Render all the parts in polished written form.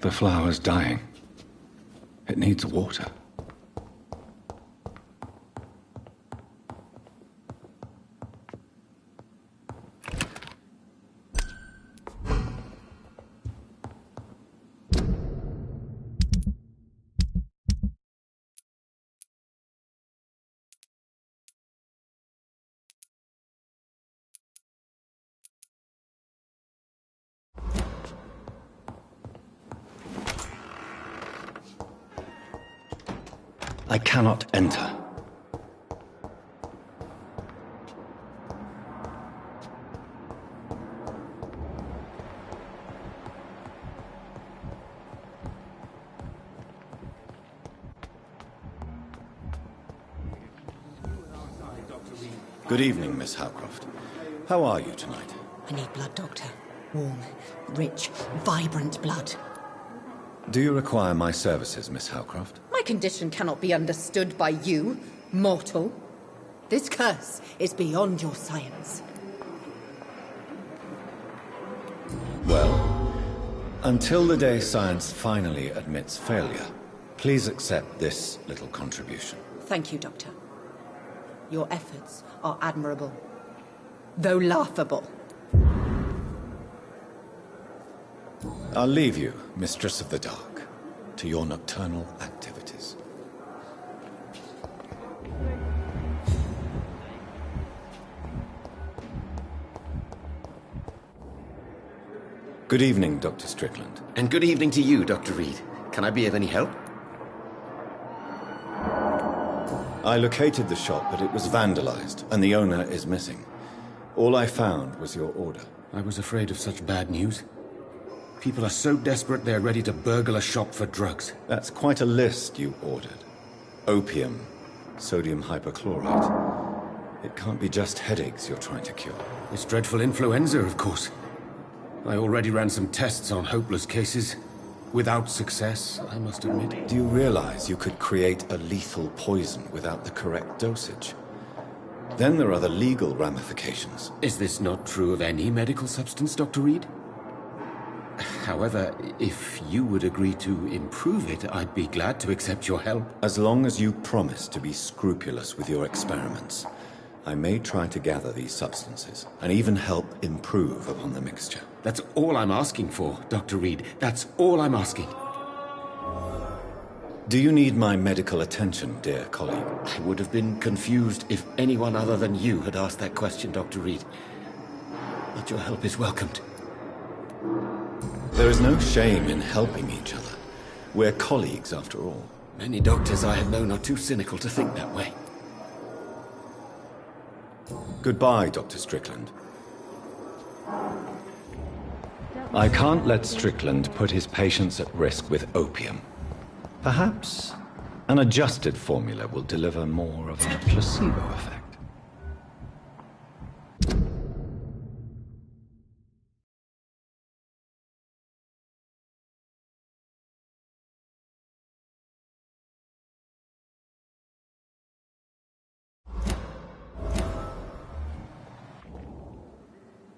The flower's dying. It needs water. I cannot enter. Good evening, Miss Howcroft. How are you tonight? I need blood, Doctor. Warm, rich, vibrant blood. Do you require my services, Miss Howcroft? My condition cannot be understood by you, mortal. This curse is beyond your science. Well, until the day science finally admits failure, please accept this little contribution. Thank you, Doctor. Your efforts are admirable, though laughable. I'll leave you, Mistress of the Dark, to your nocturnal activities. Good evening, Dr. Strickland. And good evening to you, Dr. Reed. Can I be of any help? I located the shop, but it was vandalized, and the owner is missing. All I found was your order. I was afraid of such bad news. People are so desperate they're ready to burgle a shop for drugs. That's quite a list you ordered. Opium, sodium hypochlorite. It can't be just headaches you're trying to cure. This dreadful influenza, of course. I already ran some tests on hopeless cases. Without success, I must admit. Do you realize you could create a lethal poison without the correct dosage? Then there are the legal ramifications. Is this not true of any medical substance, Dr. Reed? However, if you would agree to improve it, I'd be glad to accept your help. As long as you promise to be scrupulous with your experiments, I may try to gather these substances, and even help improve upon the mixture. That's all I'm asking for, Dr. Reed. That's all I'm asking. Do you need my medical attention, dear colleague? I would have been confused if anyone other than you had asked that question, Dr. Reed. But your help is welcomed. There is no shame in helping each other. We're colleagues, after all. Many doctors I have known are too cynical to think that way. Goodbye, Dr. Strickland. I can't let Strickland put his patients at risk with opium. Perhaps an adjusted formula will deliver more of a placebo effect.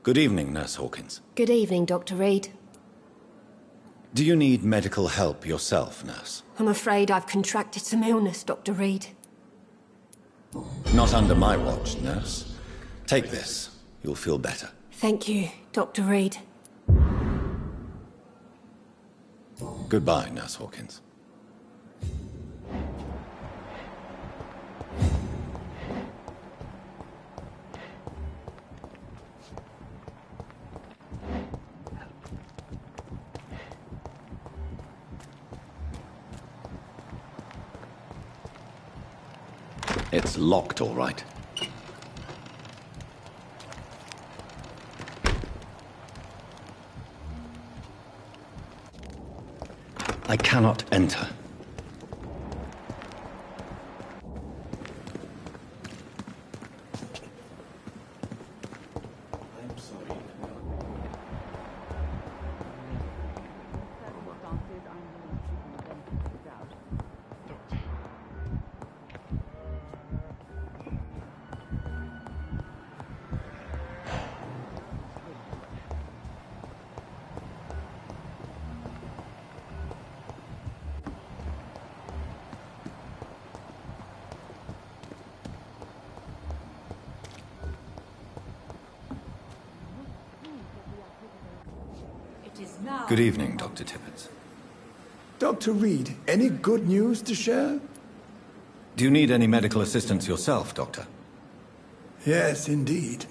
Good evening, Nurse Hawkins. Good evening, Dr. Reed. Do you need medical help yourself, Nurse? I'm afraid I've contracted some illness, Dr. Reed. Not under my watch, Nurse. Take this. You'll feel better. Thank you, Dr. Reed. Goodbye, Nurse Hawkins. It's locked, all right. I cannot enter. Good evening, Dr. Tippett. Dr. Reed, any good news to share? Do you need any medical assistance yourself, Doctor? Yes, indeed.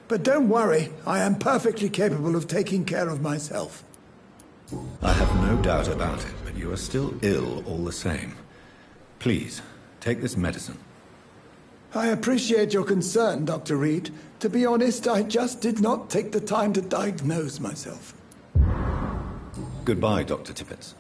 But don't worry, I am perfectly capable of taking care of myself. I have no doubt about it, but you are still ill all the same. Please, take this medicine. I appreciate your concern, Dr. Reed. To be honest, I just did not take the time to diagnose myself. Goodbye, Dr. Tippett.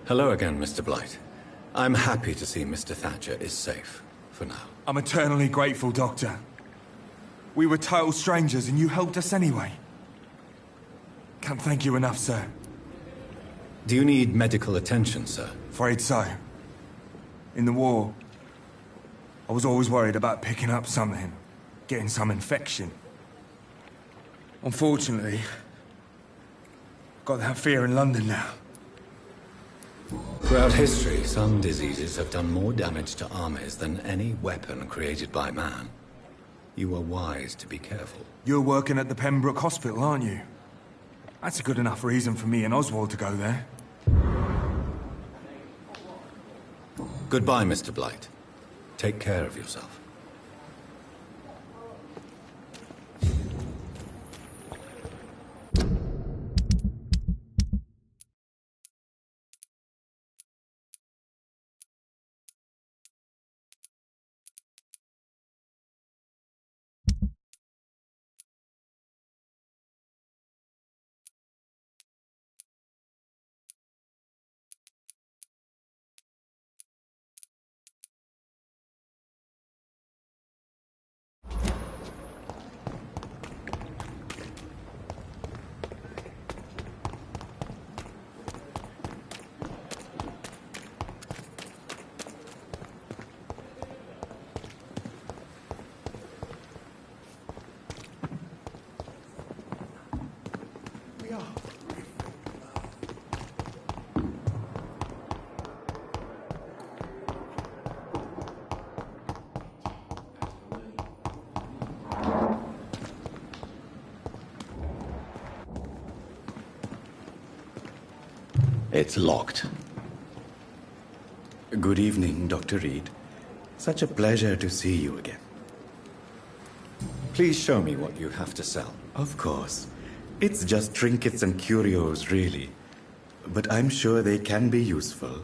Hello again, Mr. Blight. I'm happy to see Mr. Thatcher is safe, for now. I'm eternally grateful, Doctor. We were total strangers and you helped us anyway. Can't thank you enough, sir. Do you need medical attention, sir? Afraid so. In the war, I was always worried about picking up something, getting some infection. Unfortunately, I've got that fear in London now. Throughout history, some diseases have done more damage to armies than any weapon created by man. You are wise to be careful. You're working at the Pembroke Hospital, aren't you? That's a good enough reason for me and Oswald to go there. Goodbye, Mr. Blight. Take care of yourself. It's locked. Good evening, Dr. Reed. Such a pleasure to see you again. Please show me what you have to sell. Of course. It's just trinkets and curios, really. But I'm sure they can be useful.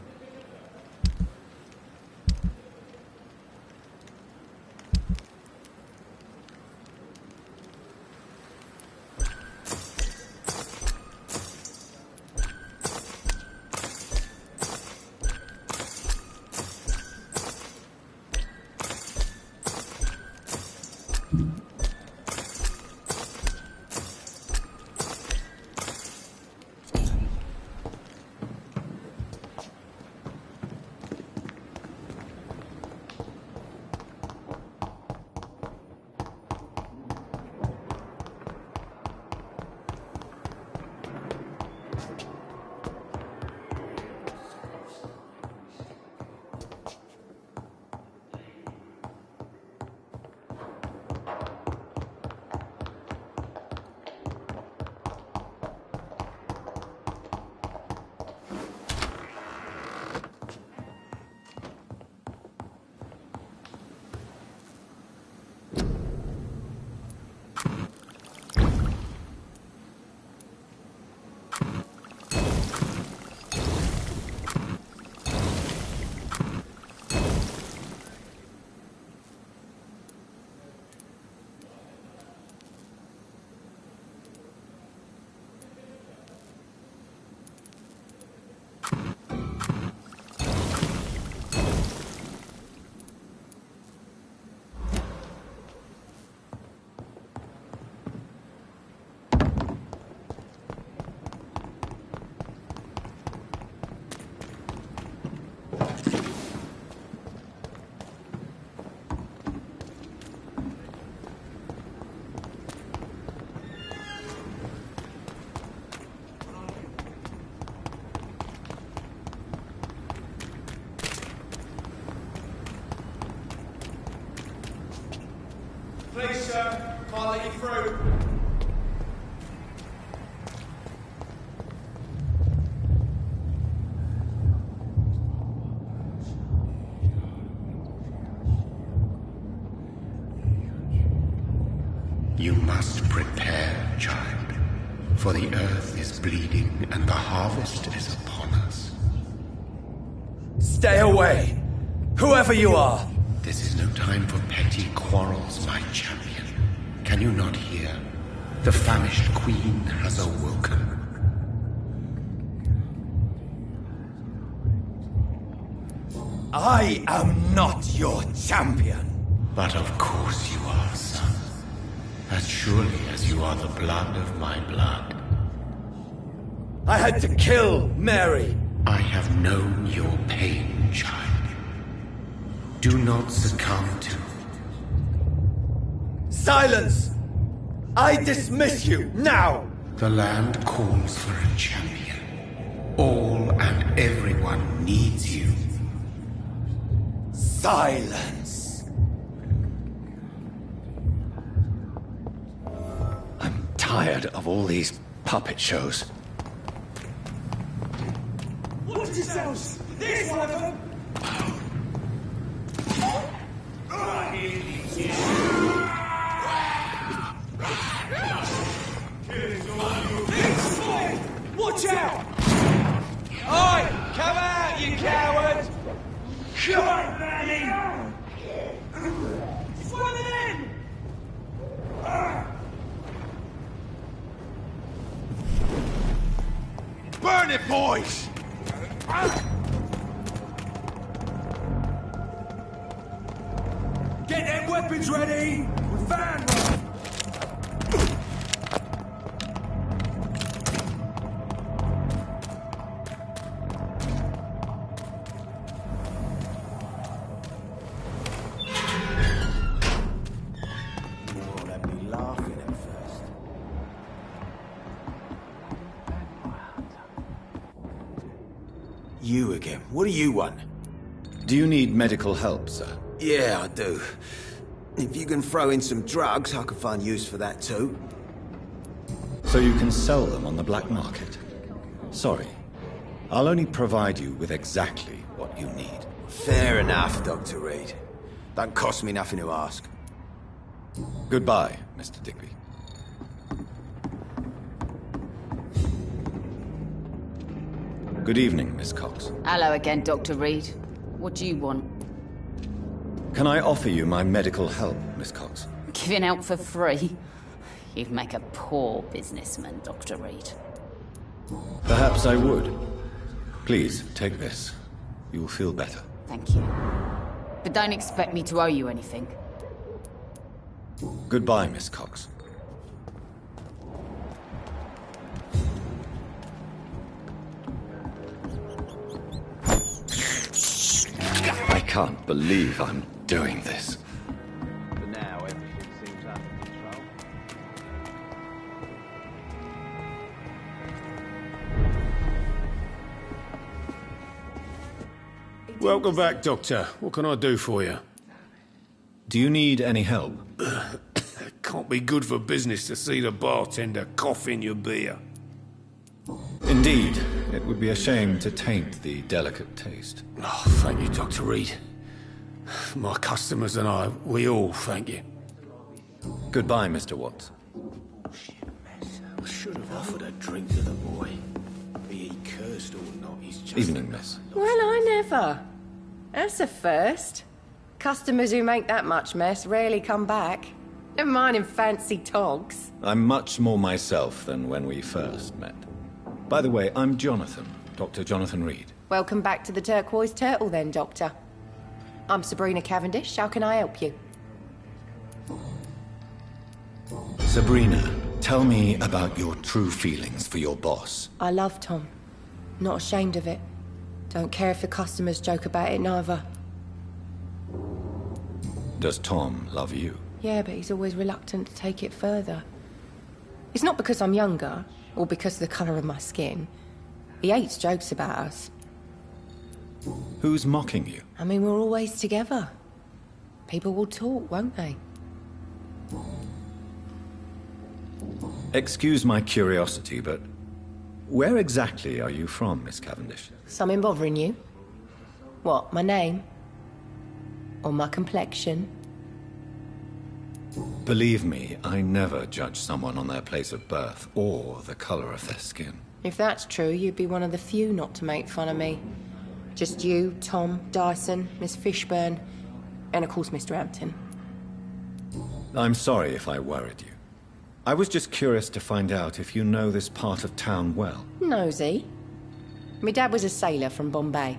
Prepare, child, for the earth is bleeding and the harvest is upon us. Stay away! Whoever you are! This is no time for petty quarrels, my champion. Can you not hear? The famished queen has awoken. I am not your champion. But of course you are, son. As surely as you are the blood of my blood. I had to kill Mary. I have known your pain, child. Do not succumb to... Silence! I dismiss you, now! The land calls for a champion. All and everyone needs you. Silence! I'm tired of all these puppet shows. Watch yourselves! There's one of them! Watch out! Oi! Come out, you coward! Come on, Manny! It's one of them! Burn it, boys! Get them weapons ready! We're van one! You again. What do you want? Do you need medical help, sir? Yeah, I do. If you can throw in some drugs, I can find use for that too. So you can sell them on the black market? Sorry. I'll only provide you with exactly what you need. Fair enough, Dr. Reed. Don't cost me nothing to ask. Goodbye, Mr. Digby. Good evening, Miss Cox. Hello again, Dr. Reed. What do you want? Can I offer you my medical help, Miss Cox? Giving out for free? You'd make a poor businessman, Dr. Reed. Perhaps I would. Please, take this. You'll feel better. Thank you. But don't expect me to owe you anything. Goodbye, Miss Cox. I can't believe I'm doing this. For now, everything seems under control. Welcome back, Doctor. What can I do for you? Do you need any help? Can't be good for business to see the bartender cough in your beer. Indeed. It would be a shame to taint the delicate taste. Oh, thank you, Dr. Reed. My customers and I, we all thank you. Goodbye, Mr. Watts. I should have offered a drink to the boy. Be he cursed or not, he's just... Evening, miss. Well, I never. That's a first. Customers who make that much mess rarely come back. Never mind in fancy togs. I'm much more myself than when we first met. By the way, I'm Jonathan, Dr. Jonathan Reed. Welcome back to the Turquoise Turtle then, Doctor. I'm Sabrina Cavendish. How can I help you? Sabrina, tell me about your true feelings for your boss. I love Tom. Not ashamed of it. Don't care if the customers joke about it, neither. Does Tom love you? Yeah, but he's always reluctant to take it further. It's not because I'm younger, or because of the colour of my skin. He hates jokes about us. Who's mocking you? I mean, we're always together. People will talk, won't they? Excuse my curiosity, but where exactly are you from, Miss Cavendish? Something bothering you? What, my name? Or my complexion? Believe me, I never judge someone on their place of birth or the color of their skin. If that's true, you'd be one of the few not to make fun of me. Just you, Tom, Dyson, Miss Fishburne, and of course Mr. Hampton. I'm sorry if I worried you. I was just curious to find out if you know this part of town well. Nosy. My dad was a sailor from Bombay,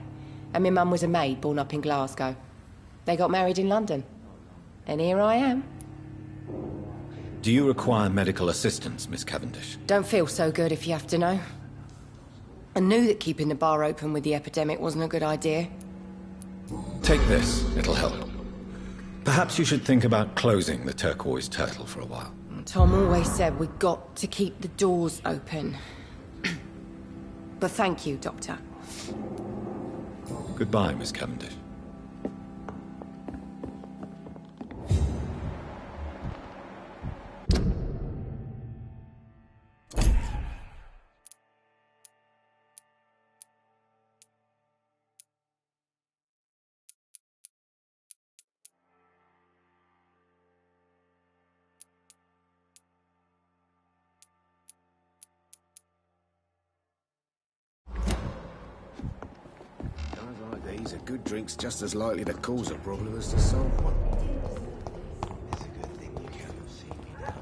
and my mum was a maid born up in Glasgow. They got married in London. And here I am. Do you require medical assistance, Miss Cavendish? Don't feel so good if you have to know. I knew that keeping the bar open with the epidemic wasn't a good idea. Take this, it'll help. Perhaps you should think about closing the Turquoise Turtle for a while. Tom always said we got to keep the doors open. But thank you, Doctor. Goodbye, Miss Cavendish. These are good drinks just as likely to cause a problem as to solve one. It's a good thing you can't see me now.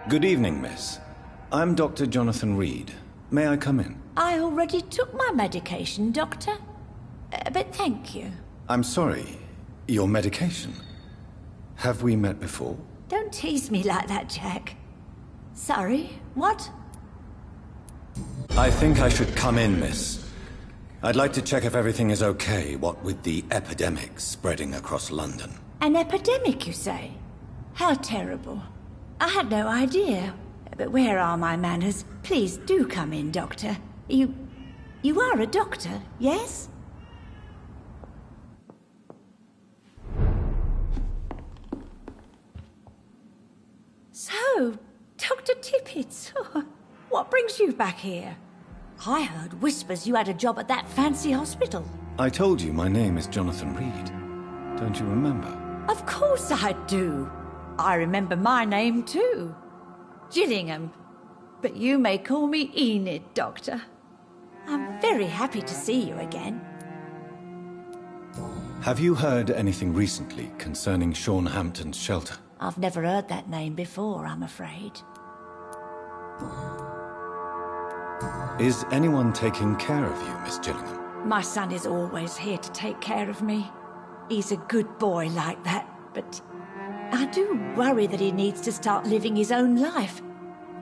Good evening, miss. I'm Dr. Jonathan Reed. May I come in? I already took my medication, Doctor. But thank you. I'm sorry. Your medication? Have we met before? Don't tease me like that, Jack. Sorry, what? I think I should come in, miss. I'd like to check if everything is okay, what with the epidemic spreading across London. An epidemic, you say? How terrible. I had no idea. But where are my manners? Please do come in, Doctor. You are a doctor, yes? So, Dr. Tippett, what brings you back here? I heard whispers you had a job at that fancy hospital. I told you my name is Jonathan Reed. Don't you remember? Of course I do. I remember my name too. Gillingham. But you may call me Enid, Doctor. I'm very happy to see you again. Have you heard anything recently concerning Sean Hampton's shelter? I've never heard that name before, I'm afraid. Is anyone taking care of you, Miss Gillingham? My son is always here to take care of me. He's a good boy like that, but I do worry that he needs to start living his own life.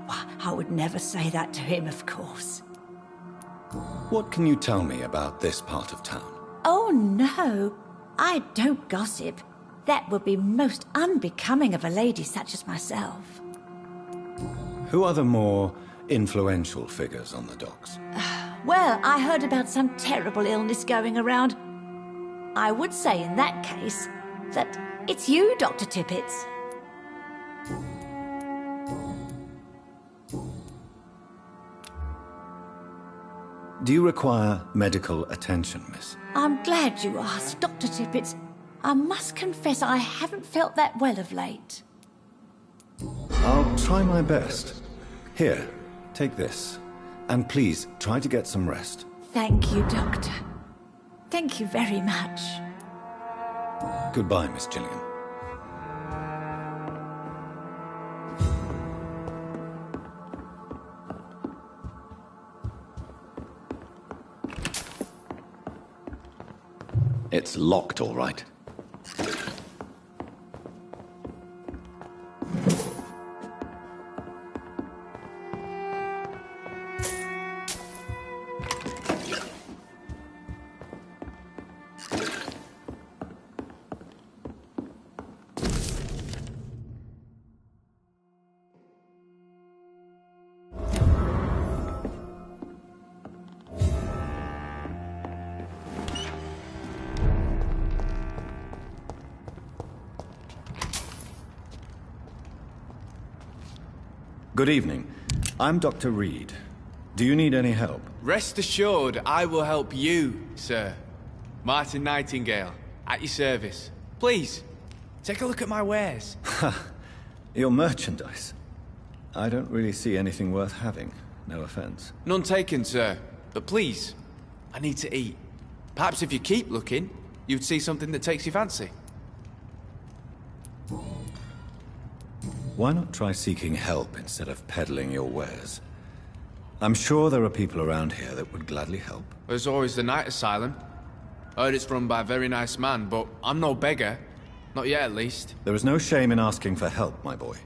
Why, I would never say that to him, of course. What can you tell me about this part of town? Oh, no. I don't gossip. That would be most unbecoming of a lady such as myself. Who are the more influential figures on the docks? Well, I heard about some terrible illness going around. I would say in that case that it's you, Dr. Tippets. Do you require medical attention, miss? I'm glad you asked, Dr. Tippets. I must confess I haven't felt that well of late. I'll try my best. Here, take this. And please, try to get some rest. Thank you, Doctor. Thank you very much. Goodbye, Miss Gillingham. It's locked, all right. Good evening. I'm Dr. Reed. Do you need any help? Rest assured, I will help you, sir. Martin Nightingale, at your service. Please, take a look at my wares. Your merchandise. I don't really see anything worth having. No offense. None taken, sir. But please, I need to eat. Perhaps if you keep looking, you'd see something that takes your fancy. Why not try seeking help instead of peddling your wares? I'm sure there are people around here that would gladly help. There's always the night asylum. Heard it's run by a very nice man, but I'm no beggar. Not yet, at least. There is no shame in asking for help, my boy.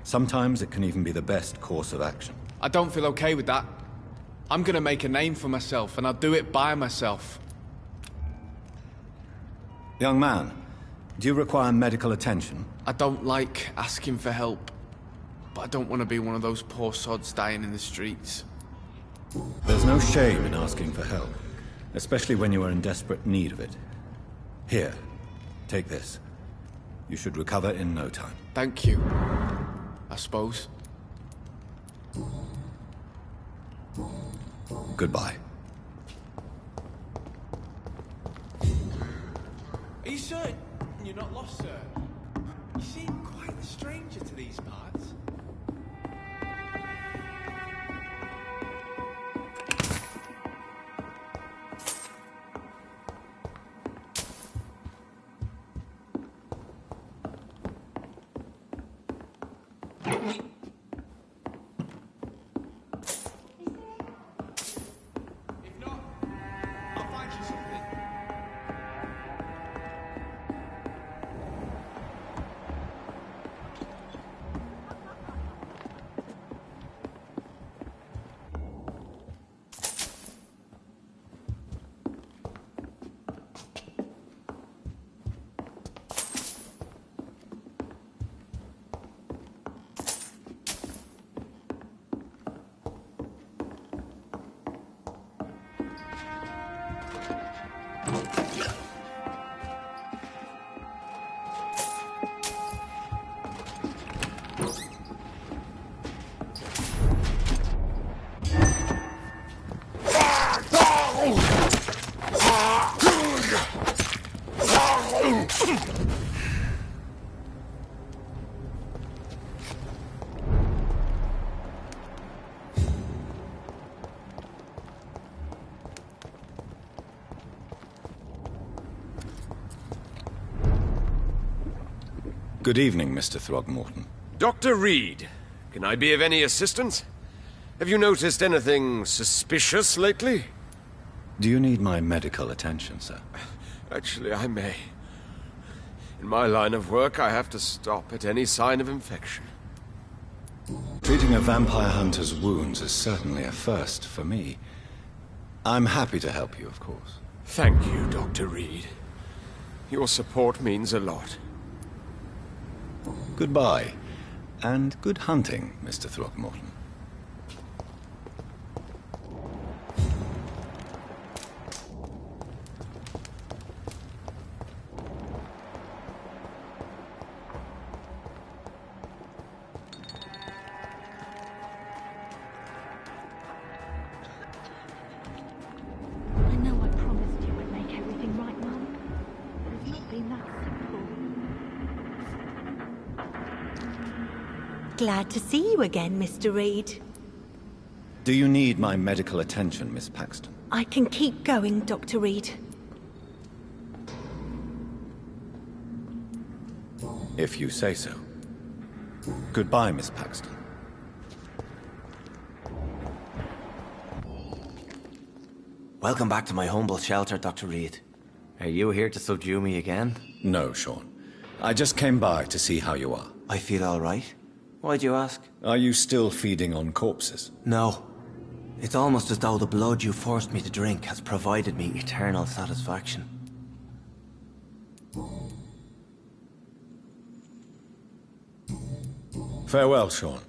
Sometimes it can even be the best course of action. I don't feel okay with that. I'm gonna make a name for myself, and I'll do it by myself. Young man, do you require medical attention? I don't like asking for help, but I don't want to be one of those poor sods dying in the streets. There's no shame in asking for help, especially when you are in desperate need of it. Here, take this. You should recover in no time. Thank you, I suppose. Goodbye. Are you certain you're not lost, sir? You seem quite a stranger to these parts. If not, I'll find you something. Good evening, Mr. Throgmorton. Dr. Reed, can I be of any assistance? Have you noticed anything suspicious lately? Do you need my medical attention, sir? Actually, I may. In my line of work, I have to stop at any sign of infection. Treating a vampire hunter's wounds is certainly a first for me. I'm happy to help you, of course. Thank you, Dr. Reed. Your support means a lot. Goodbye, and good hunting, Mr. Throgmorton. I know I promised you would make everything right, Mum. But it's not been that simple. Glad to see you again, Mr. Reed. Do you need my medical attention, Miss Paxton? I can keep going, Dr. Reed. If you say so. Goodbye, Miss Paxton. Welcome back to my humble shelter, Dr. Reed. Are you here to subdue me again? No, Sean. I just came by to see how you are. I feel all right. Why'd you ask? Are you still feeding on corpses? No. It's almost as though the blood you forced me to drink has provided me eternal satisfaction. Farewell, Sean.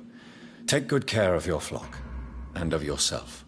Take good care of your flock, and of yourself.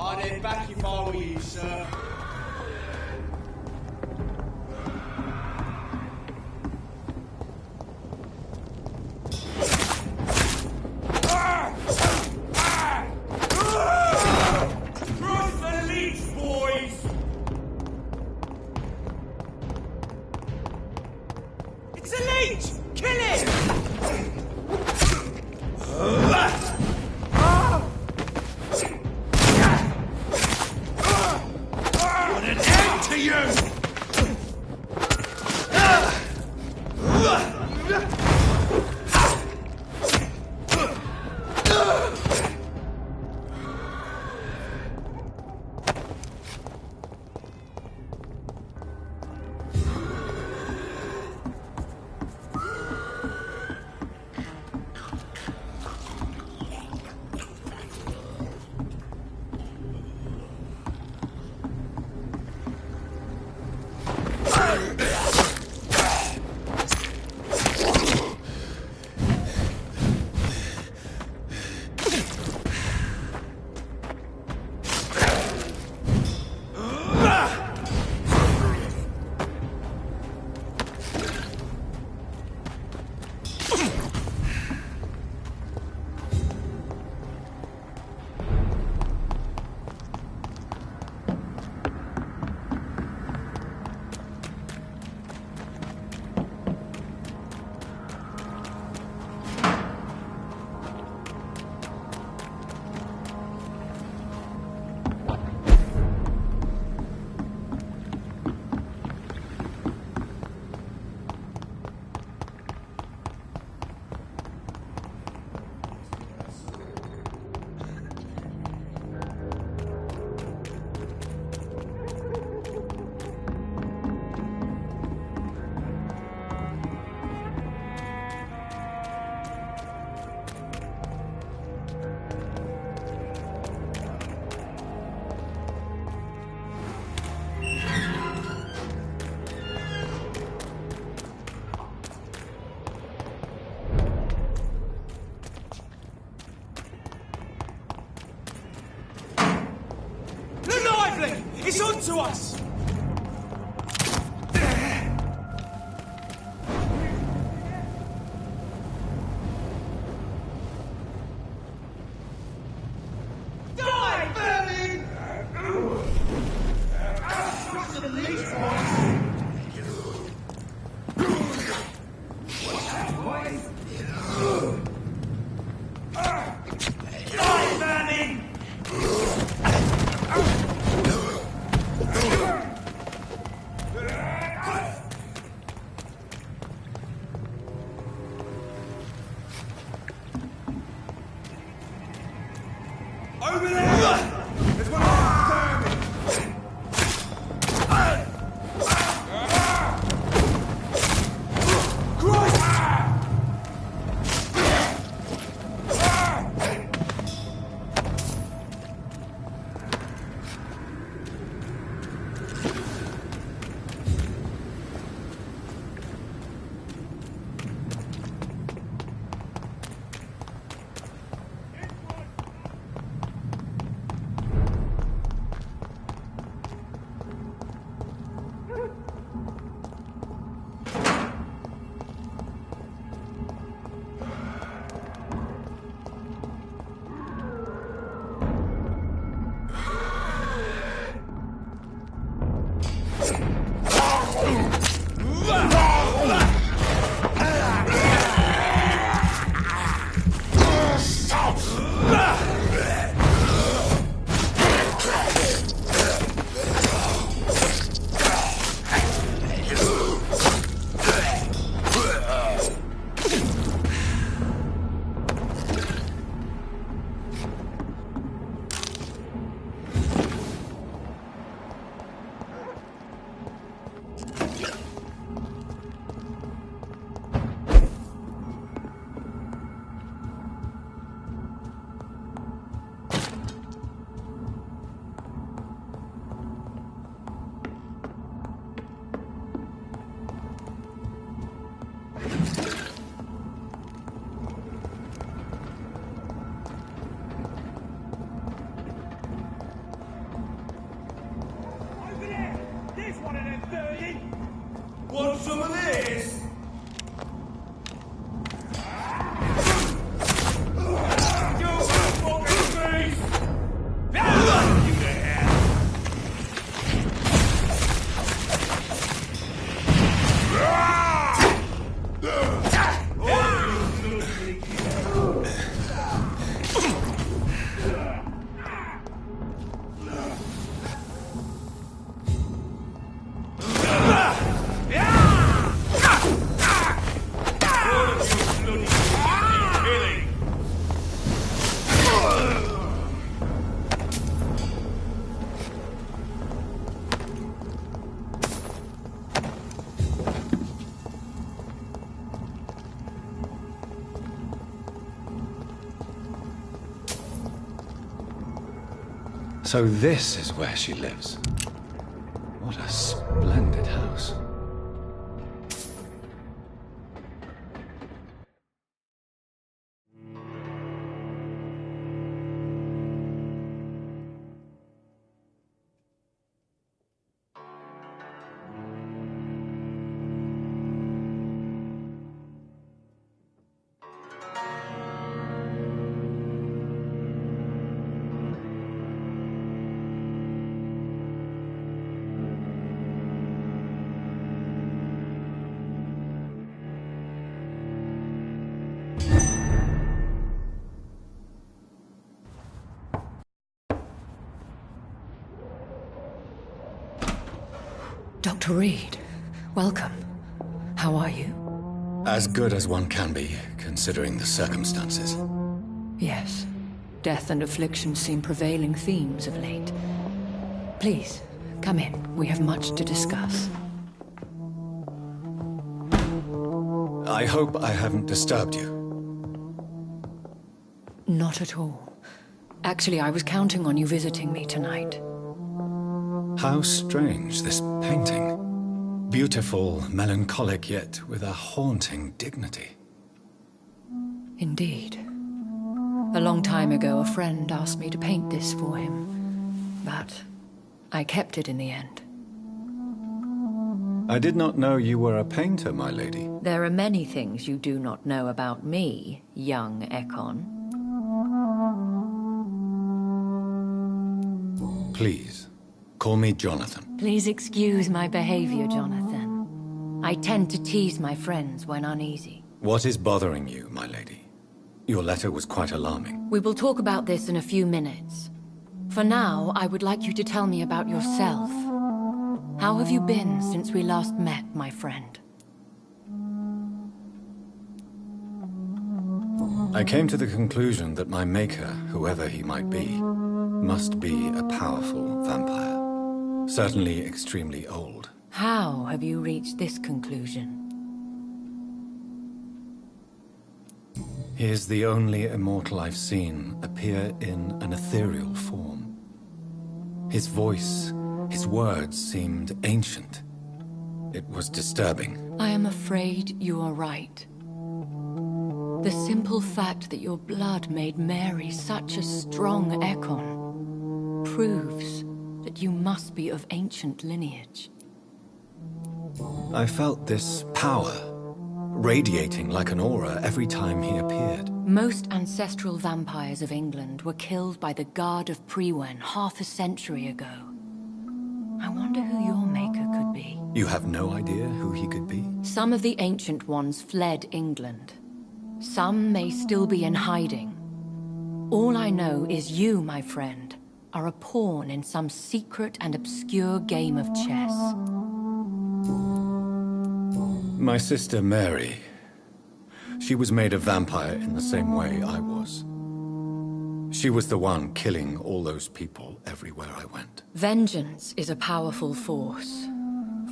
I'd head back if I were you, sir. Cross the leash, boys! It's a leech! Kill it! It's on to us! Die, vermin! What's the least Die, vermin! Over there! There's one of them! Want some of this? So this is where she lives. What a splendid house. Dr. Reed, welcome. How are you? As good as one can be, considering the circumstances. Yes. Death and affliction seem prevailing themes of late. Please, come in. We have much to discuss. I hope I haven't disturbed you. Not at all. Actually, I was counting on you visiting me tonight. How strange, this painting. Beautiful, melancholic, yet with a haunting dignity. Indeed. A long time ago, a friend asked me to paint this for him. But I kept it in the end. I did not know you were a painter, my lady. There are many things you do not know about me, young Ekon. Please, call me Jonathan. Please excuse my behavior, Jonathan. I tend to tease my friends when uneasy. What is bothering you, my lady? Your letter was quite alarming. We will talk about this in a few minutes. For now, I would like you to tell me about yourself. How have you been since we last met, my friend? I came to the conclusion that my maker, whoever he might be, must be a powerful vampire. Certainly extremely old. How have you reached this conclusion? He is the only immortal I've seen appear in an ethereal form. His voice, his words seemed ancient. It was disturbing. I am afraid you are right. The simple fact that your blood made Mary such a strong Ekon proves that you must be of ancient lineage. I felt this power, radiating like an aura every time he appeared. Most ancestral vampires of England were killed by the Guard of Priwen half a century ago. I wonder who your maker could be. You have no idea who he could be? Some of the ancient ones fled England. Some may still be in hiding. All I know is you, my friend, are a pawn in some secret and obscure game of chess. My sister Mary. She was made a vampire in the same way I was. She was the one killing all those people everywhere I went. Vengeance is a powerful force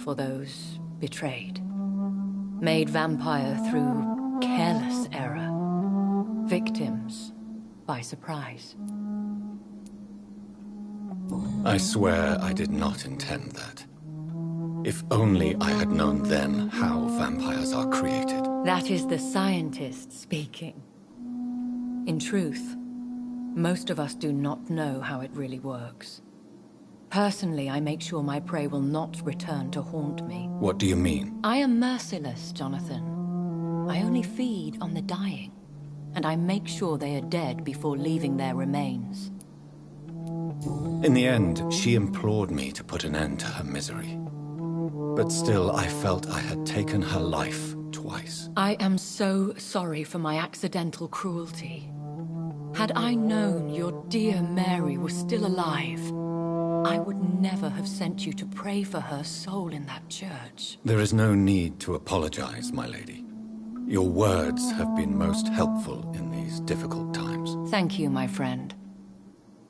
for those betrayed. Made vampire through careless error. Victims by surprise. I swear I did not intend that. If only I had known then how vampires are created. That is the scientist speaking. In truth, most of us do not know how it really works. Personally, I make sure my prey will not return to haunt me. What do you mean? I am merciless, Jonathan. I only feed on the dying, and I make sure they are dead before leaving their remains. In the end, she implored me to put an end to her misery. But still, I felt I had taken her life twice. I am so sorry for my accidental cruelty. Had I known your dear Mary was still alive, I would never have sent you to pray for her soul in that church. There is no need to apologize, my lady. Your words have been most helpful in these difficult times. Thank you, my friend.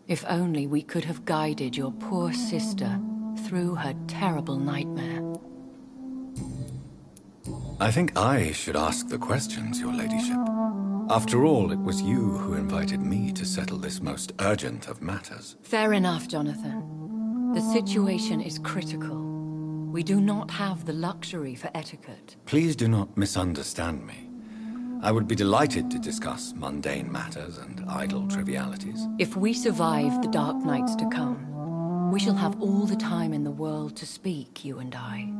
If only we could have guided your poor sister through her terrible nightmare. I think I should ask the questions, your ladyship. After all, it was you who invited me to settle this most urgent of matters. Fair enough, Jonathan. The situation is critical. We do not have the luxury for etiquette. Please do not misunderstand me. I would be delighted to discuss mundane matters and idle trivialities. If we survive the dark nights to come, we shall have all the time in the world to speak, you and I.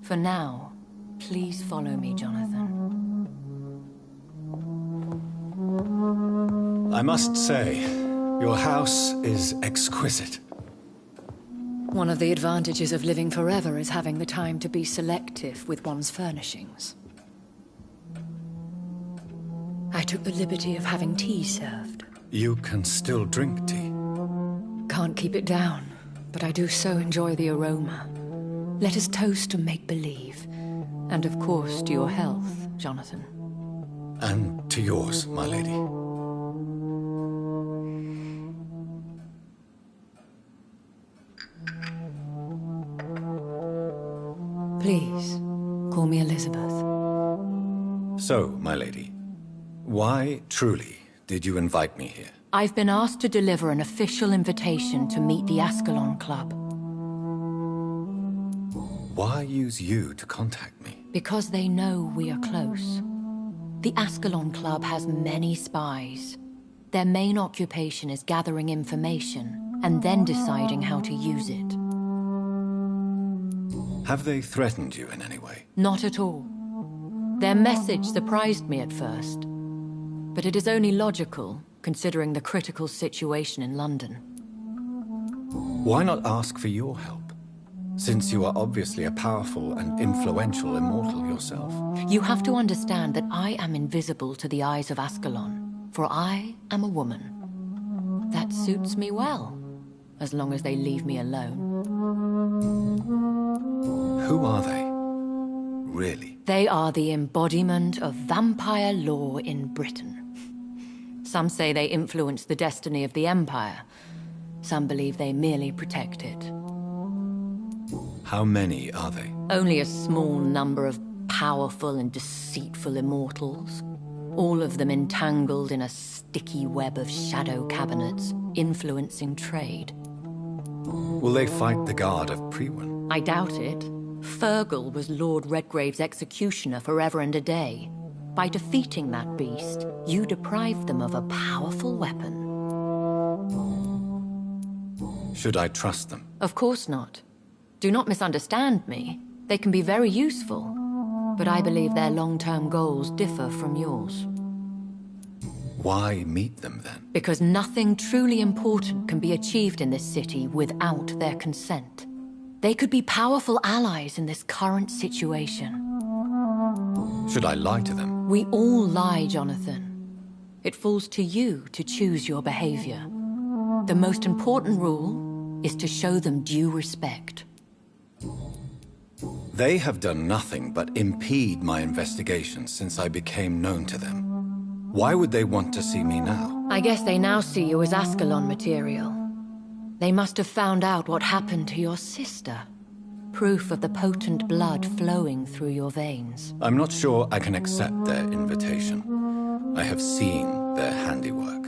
For now, please follow me, Jonathan. I must say, your house is exquisite. One of the advantages of living forever is having the time to be selective with one's furnishings. I took the liberty of having tea served. You can still drink tea. Can't keep it down, but I do so enjoy the aroma. Let us toast to make-believe. And of course, to your health, Jonathan. And to yours, my lady. Please, call me Elizabeth. So, my lady, why, truly, did you invite me here? I've been asked to deliver an official invitation to meet the Ascalon Club. Why use you to contact me? Because they know we are close. The Ascalon Club has many spies. Their main occupation is gathering information, and then deciding how to use it. Have they threatened you in any way? Not at all. Their message surprised me at first, but it is only logical, considering the critical situation in London. Why not ask for your help? Since you are obviously a powerful and influential immortal yourself. You have to understand that I am invisible to the eyes of Ascalon, for I am a woman. That suits me well, as long as they leave me alone. Who are they? Really? They are the embodiment of vampire law in Britain. Some say they influence the destiny of the Empire. Some believe they merely protect it. How many are they? Only a small number of powerful and deceitful immortals. All of them entangled in a sticky web of shadow cabinets, influencing trade. Will they fight the guard of Priwen? I doubt it. Fergal was Lord Redgrave's executioner forever and a day. By defeating that beast, you deprived them of a powerful weapon. Should I trust them? Of course not. Do not misunderstand me. They can be very useful, but I believe their long-term goals differ from yours. Why meet them then? Because nothing truly important can be achieved in this city without their consent. They could be powerful allies in this current situation. Should I lie to them? We all lie, Jonathan. It falls to you to choose your behavior. The most important rule is to show them due respect. They have done nothing but impede my investigation since I became known to them. Why would they want to see me now? I guess they now see you as Ascalon material. They must have found out what happened to your sister. Proof of the potent blood flowing through your veins. I'm not sure I can accept their invitation. I have seen their handiwork.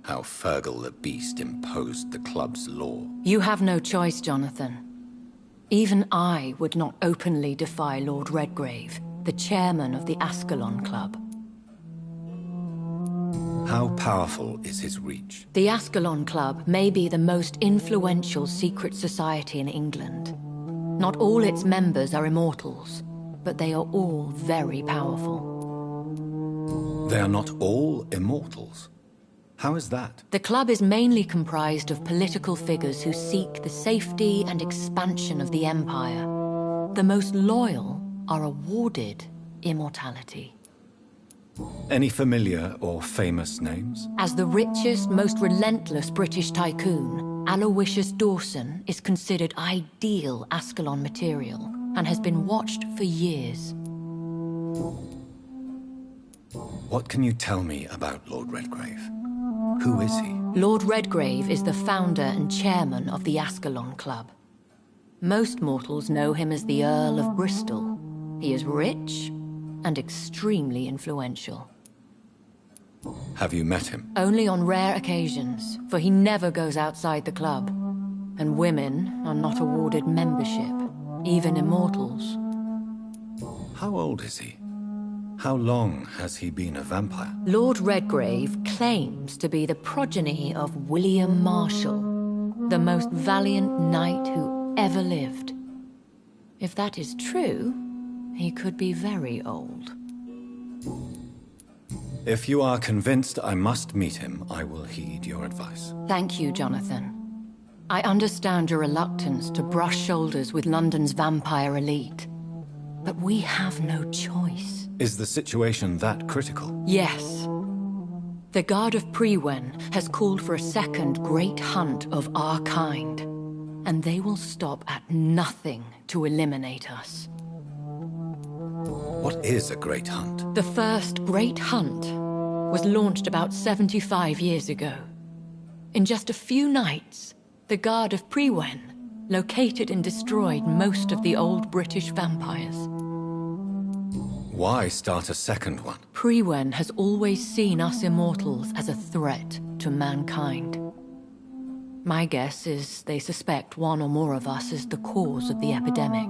How Fergal the Beast imposed the club's law. You have no choice, Jonathan. Even I would not openly defy Lord Redgrave, the chairman of the Ascalon Club. How powerful is his reach? The Ascalon Club may be the most influential secret society in England. Not all its members are immortals, but they are all very powerful. They are not all immortals? How is that? The club is mainly comprised of political figures who seek the safety and expansion of the Empire. The most loyal are awarded immortality. Any familiar or famous names? As the richest, most relentless British tycoon, Aloysius Dawson is considered ideal Ascalon material and has been watched for years. What can you tell me about Lord Redgrave? Who is he? Lord Redgrave is the founder and chairman of the Ascalon Club. Most mortals know him as the Earl of Bristol. He is rich and extremely influential. Have you met him? Only on rare occasions, for he never goes outside the club. And women are not awarded membership, even immortals. How old is he? How long has he been a vampire? Lord Redgrave claims to be the progeny of William Marshall, the most valiant knight who ever lived. If that is true, he could be very old. If you are convinced I must meet him, I will heed your advice. Thank you, Jonathan. I understand your reluctance to brush shoulders with London's vampire elite. But we have no choice. Is the situation that critical? Yes. The Guard of Priwen has called for a second great hunt of our kind, and they will stop at nothing to eliminate us. What is a great hunt? The first great hunt was launched about 75 years ago. In just a few nights, the Guard of Priwen located and destroyed most of the old British vampires. Why start a second one? Priwen has always seen us immortals as a threat to mankind. My guess is they suspect one or more of us is the cause of the epidemic.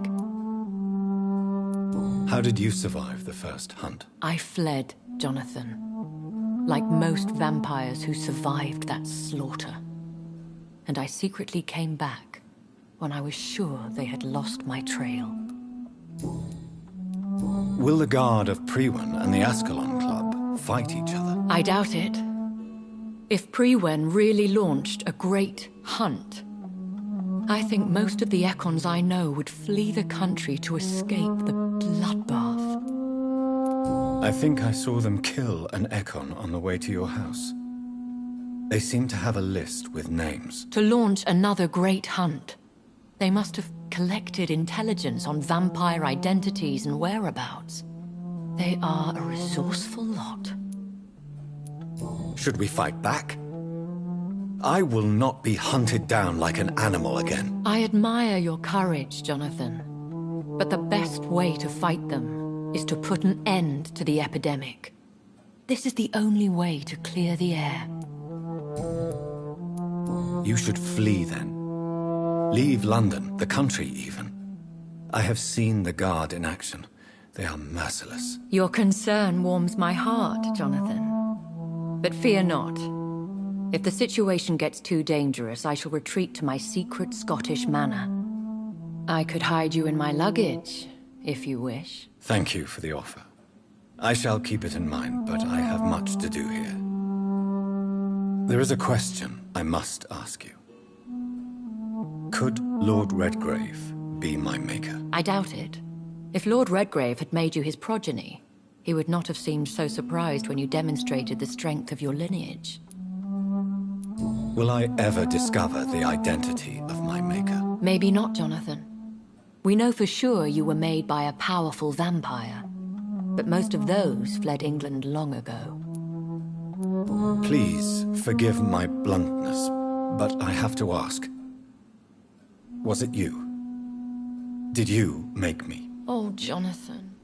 How did you survive the first hunt? I fled, Jonathan. Like most vampires who survived that slaughter. and I secretly came back when I was sure they had lost my trail. Will the guard of Priwen and the Ascalon Club fight each other? I doubt it. If Priwen really launched a great hunt, I think most of the Ekons I know would flee the country to escape the bloodbath. I think I saw them kill an Ekon on the way to your house. They seem to have a list with names. To launch another great hunt, they must have collected intelligence on vampire identities and whereabouts. They are a resourceful lot. Should we fight back? I will not be hunted down like an animal again. I admire your courage, Jonathan. But the best way to fight them is to put an end to the epidemic. This is the only way to clear the air. You should flee then. Leave London, the country even. I have seen the Guard in action. They are merciless. Your concern warms my heart, Jonathan. But fear not. If the situation gets too dangerous, I shall retreat to my secret Scottish manor. I could hide you in my luggage, if you wish. Thank you for the offer. I shall keep it in mind, but I have much to do here. There is a question I must ask you. Could Lord Redgrave be my maker? I doubt it. If Lord Redgrave had made you his progeny, he would not have seemed so surprised when you demonstrated the strength of your lineage. Will I ever discover the identity of my maker? Maybe not, Jonathan. We know for sure you were made by a powerful vampire, but most of those fled England long ago. Please forgive my bluntness, but I have to ask. Was it you? Did you make me? Oh, Jonathan.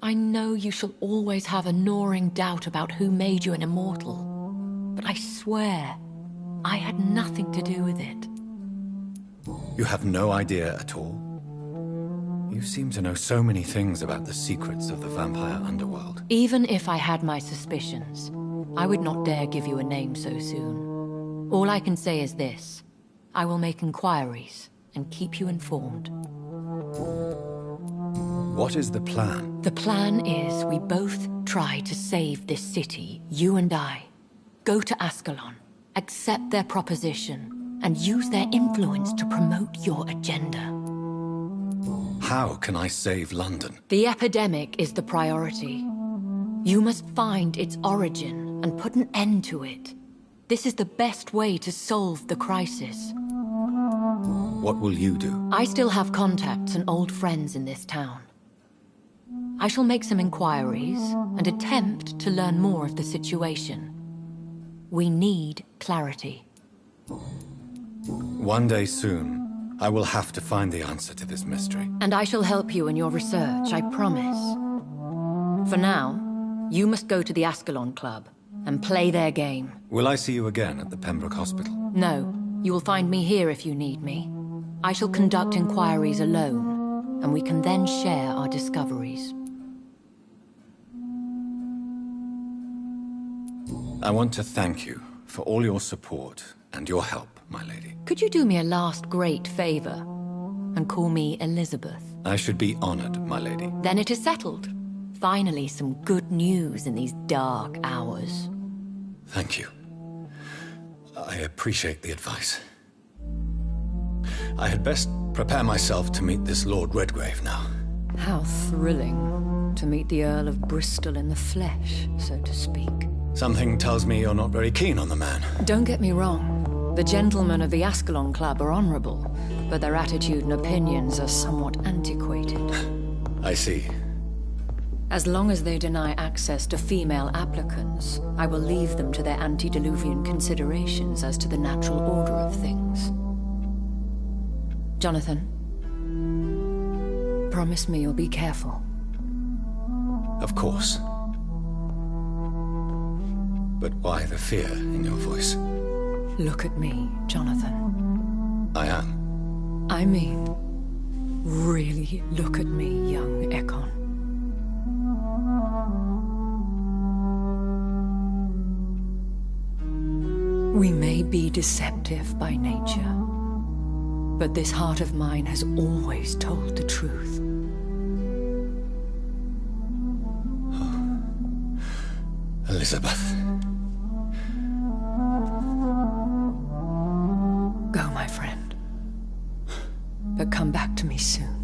I know you shall always have a gnawing doubt about who made you an immortal, but I swear, I had nothing to do with it. You have no idea at all? You seem to know so many things about the secrets of the vampire underworld. Even if I had my suspicions, I would not dare give you a name so soon. All I can say is this. I will make inquiries and keep you informed. What is the plan? The plan is we both try to save this city, you and I. Go to Ascalon, accept their proposition, and use their influence to promote your agenda. How can I save London? The epidemic is the priority. You must find its origin and put an end to it. This is the best way to solve the crisis. What will you do? I still have contacts and old friends in this town. I shall make some inquiries and attempt to learn more of the situation. We need clarity. One day soon, I will have to find the answer to this mystery. And I shall help you in your research, I promise. For now, you must go to the Ascalon Club and play their game. Will I see you again at the Pembroke Hospital? No. You will find me here if you need me. I shall conduct inquiries alone, and we can then share our discoveries. I want to thank you for all your support and your help, my lady. Could you do me a last great favor and call me Elizabeth? I should be honored, my lady. Then it is settled. Finally, some good news in these dark hours. Thank you. I appreciate the advice. I had best prepare myself to meet this Lord Redgrave now. How thrilling to meet the Earl of Bristol in the flesh, so to speak. Something tells me you're not very keen on the man. Don't get me wrong. The gentlemen of the Ascalon Club are honorable, but their attitude and opinions are somewhat antiquated. I see. As long as they deny access to female applicants, I will leave them to their antediluvian considerations as to the natural order of things. Jonathan, promise me you'll be careful. Of course. But why the fear in your voice? Look at me, Jonathan. I am. I mean, really look at me, young Ekon. We may be deceptive by nature, but this heart of mine has always told the truth. Elizabeth. Go, my friend. But come back to me soon.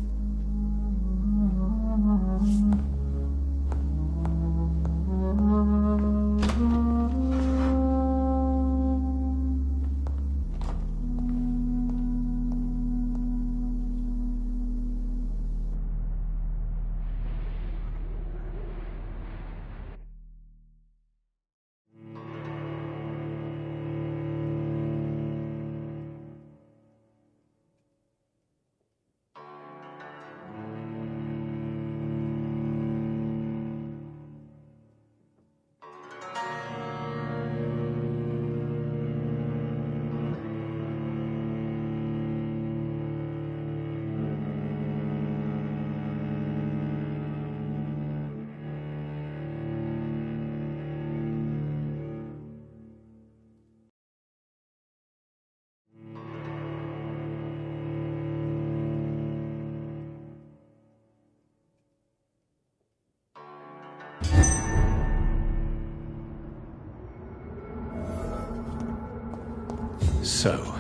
So,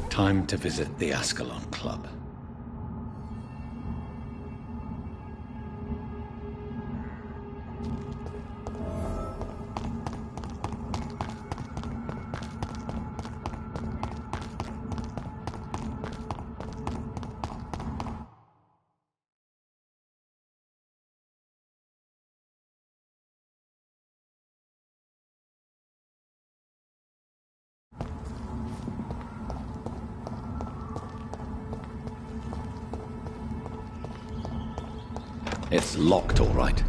time to visit the Ascalon Club. It's locked, all right.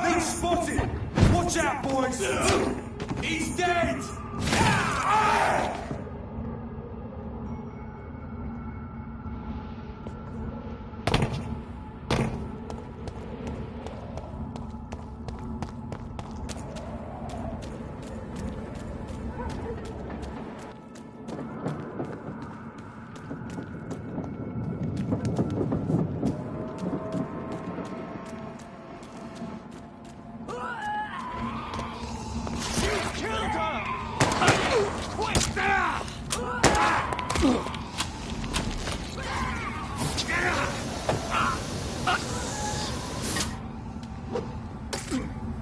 Been spotted! Watch out, boys! He's dead!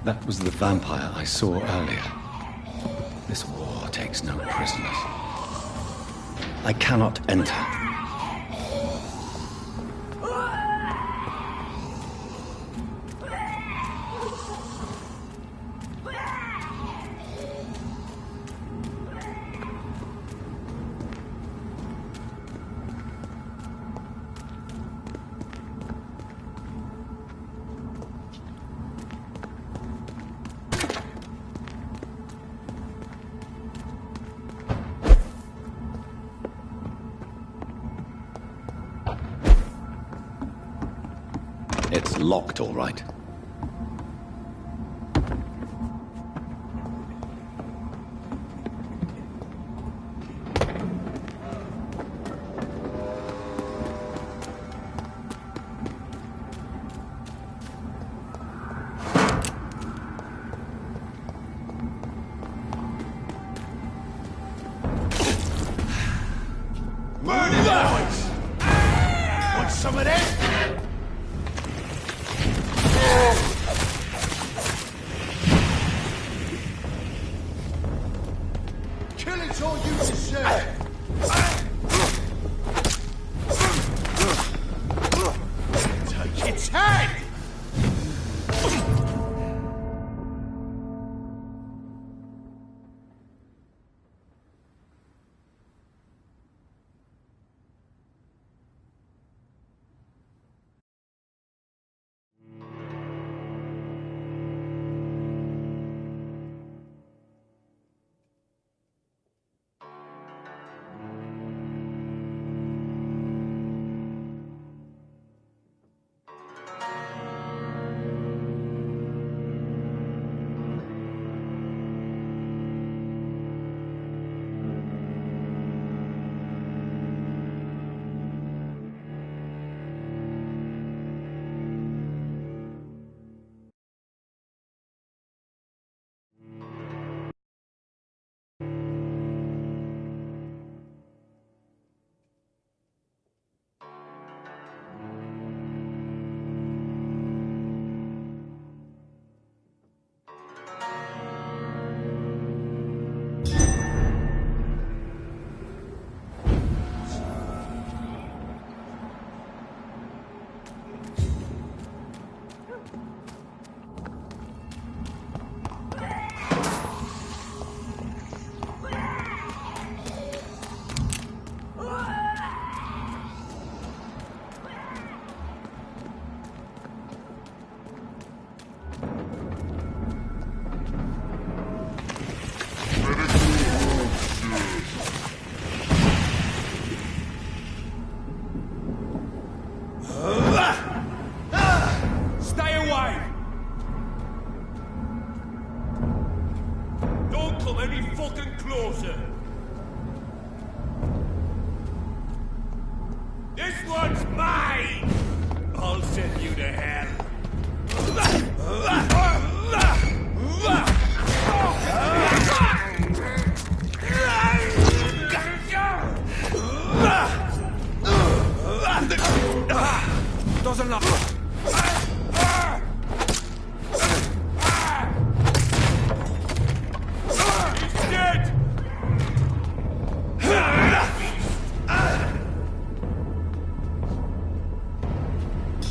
That was the vampire I saw earlier. This war takes no prisoners. I cannot enter. It's locked, all right. Burn it, boys! Want some of that? Killing's all you deserve. Take its head! one's mine! I'll send you to hell. Doesn't look. He's dead!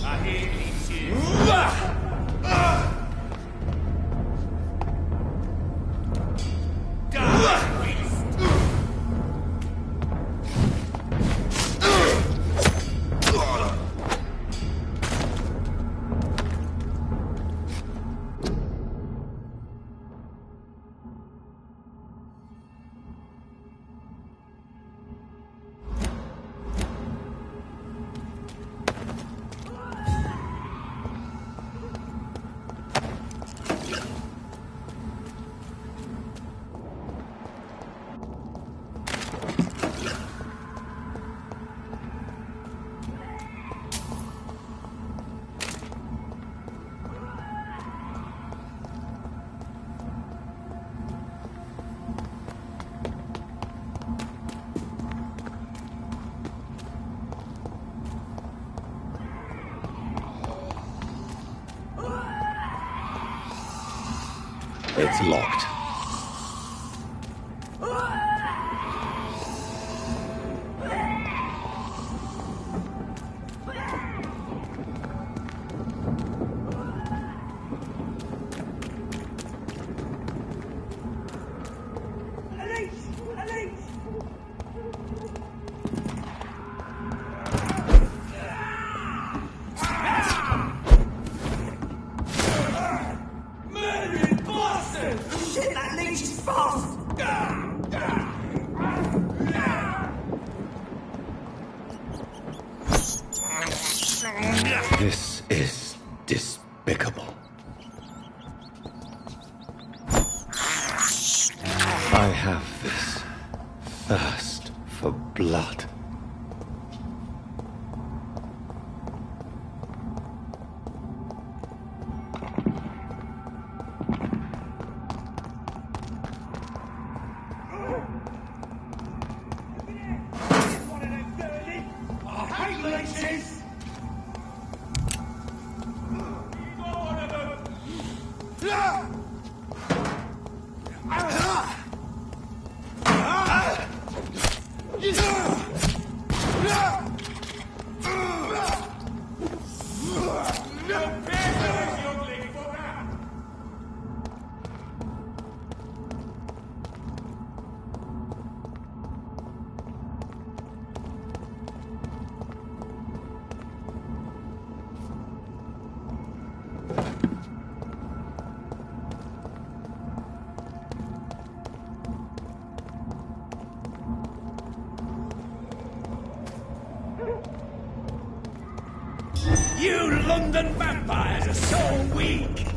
I hear these It's locked. Shit, that leech is fast! This is despicable. I have this thirst for blood. I hate leeches! You London vampires are so weak!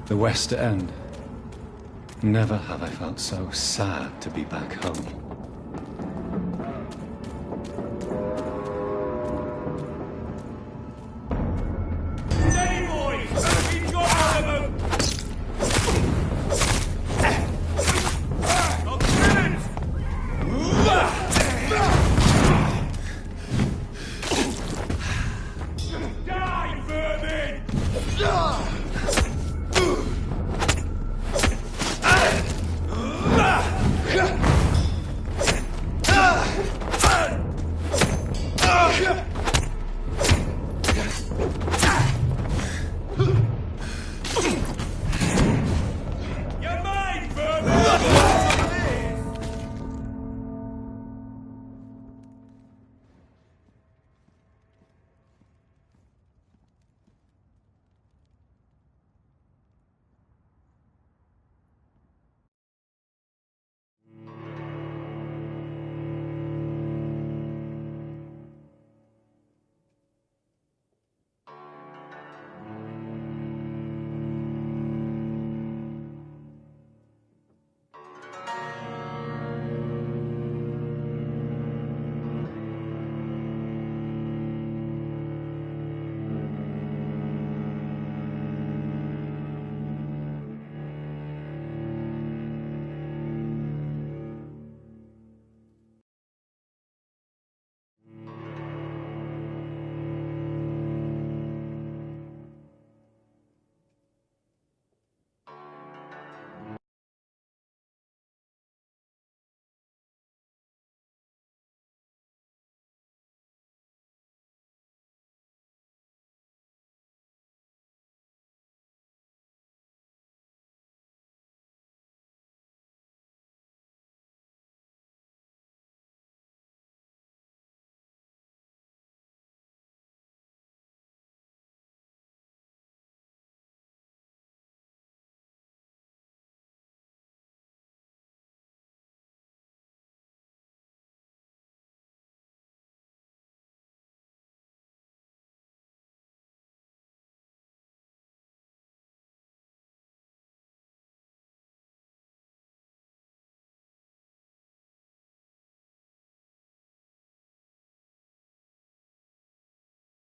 The West End. Never have I felt so sad to be back home.